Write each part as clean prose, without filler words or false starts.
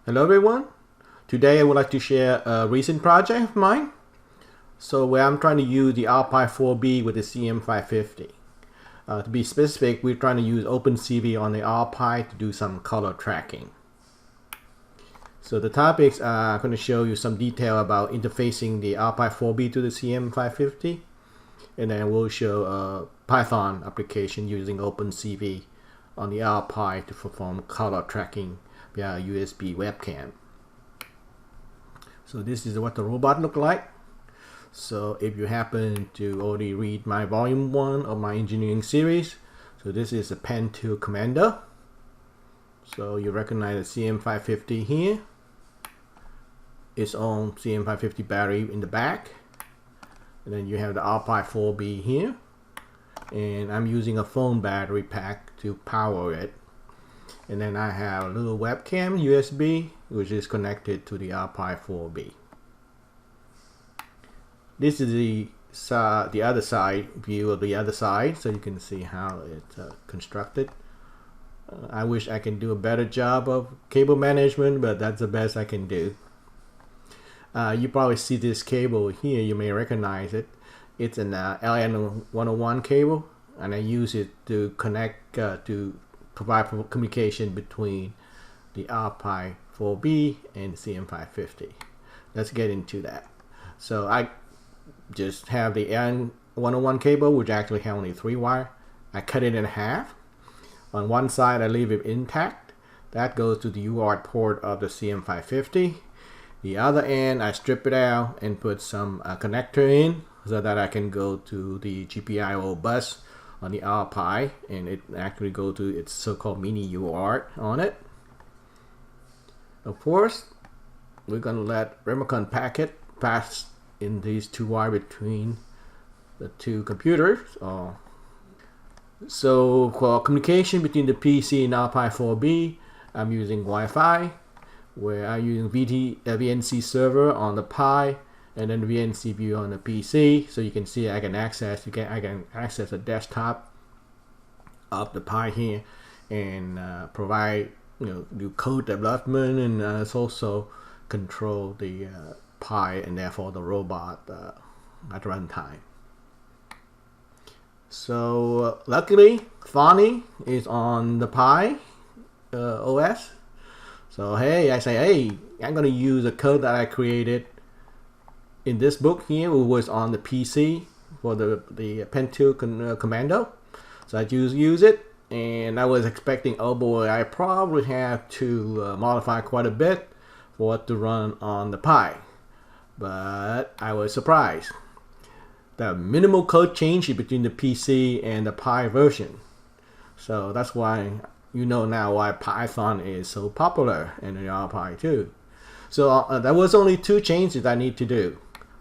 Hello everyone. Today I would like to share a recent project of mine. So where I'm trying to use the RPi-4B with the CM-550. To be specific, we're trying to use OpenCV on the RPi to do some color tracking. So the topics are going to show you some detail about interfacing the RPi-4B to the CM-550. And then we'll show a Python application using OpenCV on the RPi to perform color tracking via USB Webcam. So this is what the robot look like. So if you happen to already read my volume 1 of my engineering series, so this is a Pan-Tilt Commando. So you recognize the CM-550 here. Its own CM-550 battery in the back. And then you have the RPi-4B here. And I'm using a phone battery pack to power it. And then I have a little webcam USB which is connected to the RPi-4B. This is the other side view of the other side, so you can see how it's constructed. I wish I can do a better job of cable management, but that's the best I can do. You probably see this cable here, you may recognize it. It's an LN101 cable, and I use it to connect to provide communication between the RPi-4B and the CM-550. Let's get into that. So I just have the LN101 cable, which actually have only 3 wire. I cut it in half. On one side I leave it intact. That goes to the UART port of the CM-550. The other end I strip it out and put some connector in so that I can go to the GPIO bus on the RPi, and it actually go to its so-called mini UART on it. Of course, we're going to let Remocon Packet pass in these 2 wires between the 2 computers. So for communication between the PC and RPi-4B, I'm using Wi-Fi, where I'm using VNC Server on the Pi, and then VNC View on the PC. So you can see I can access a desktop of the Pi here and provide, do code development, and also control the Pi and therefore the robot at runtime. So luckily THONNY is on the Pi OS. So hey, I say, hey, I'm going to use a code that I created in this book here, which was on the PC for the Pan-Tilt Commando. So I use it, and I was expecting, oh boy, I probably have to modify quite a bit for it to run on the Pi. But I was surprised. The minimal code change between the PC and the Pi version. So that's why you know now why Python is so popular in the RPi too. So there was only 2 changes I need to do.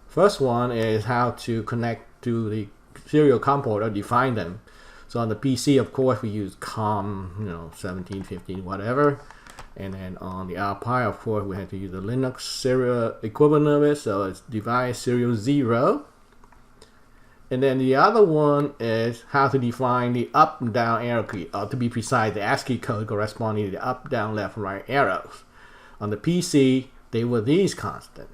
First one is how to connect to the serial COM port or define them. So on the PC, of course, we use COM 17, 15, whatever. And then on the RPi, of course, we have to use the Linux serial equivalent of it. So it's device serial 0. And then the other one is how to define the up and down arrow key, or to be precise, the ASCII code corresponding to the up, down, left, right arrows. On the PC, they were these constant.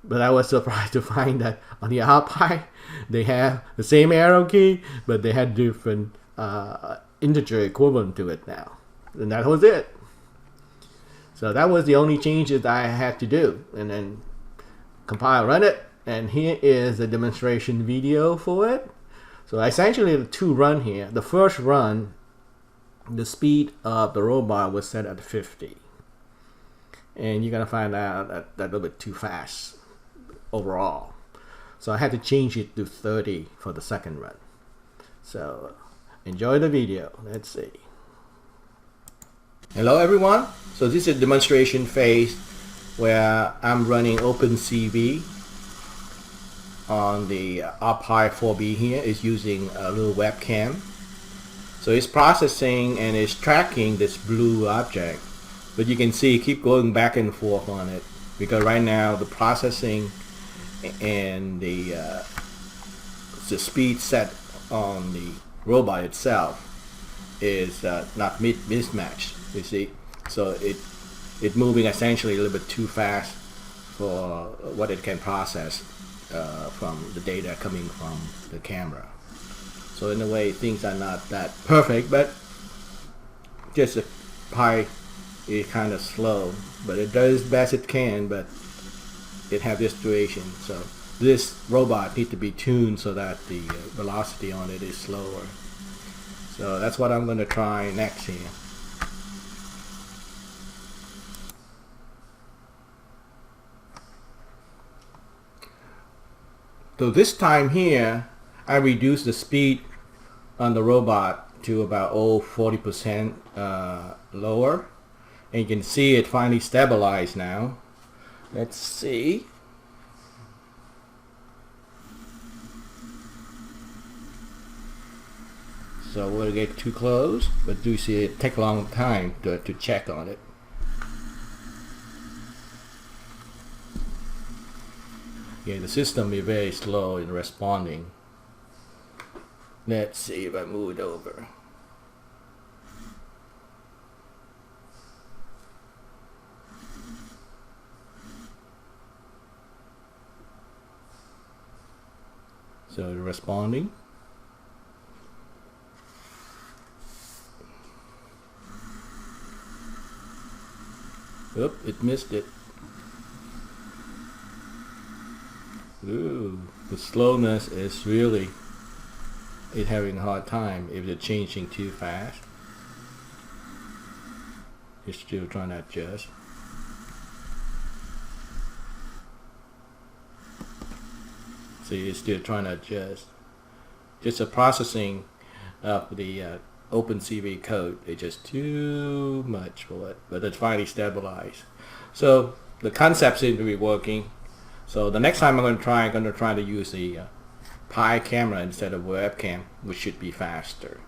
But I was surprised to find that on the RPi, they have the same arrow key, but they had different integer equivalent to it now. And that was it. So that was the only changes I had to do. And then compile, run it. And here is the demonstration video for it. So essentially the 2 run here. The first run, the speed of the robot was set at 50. And you're gonna find out that a little bit too fast overall. So I had to change it to 30 for the second run. So enjoy the video. Let's see. Hello everyone. So this is a demonstration phase where I'm running OpenCV on the RPi-4B here. Is using a little webcam. So it's processing and it's tracking this blue object. But you can see keep going back and forth on it, because right now the processing and the speed set on the robot itself is not mismatched, you see. So it's moving essentially a little bit too fast for what it can process from the data coming from the camera. So in a way, things are not that perfect, but just the Pi is kind of slow, but it does best it can, but it have this situation. So this robot needs to be tuned so that the velocity on it is slower. So that's what I'm going to try next here. So this time here, I reduced the speed on the robot to about 40% lower. And you can see it finally stabilized now. Let's see. So we'll get too close, but do see it take a long time to check on it. Yeah, the system is very slow in responding. Let's see if I move it over. So it's responding. Oop, it missed it. Ooh, the slowness is really having a hard time if it's changing too fast. It's still trying to adjust. See, it's still trying to adjust. Just the processing of the OpenCV code is just too much for it, but it's finally stabilized. So the concept seems to be working. So the next time I'm going to try to use the Pi camera instead of webcam, which should be faster.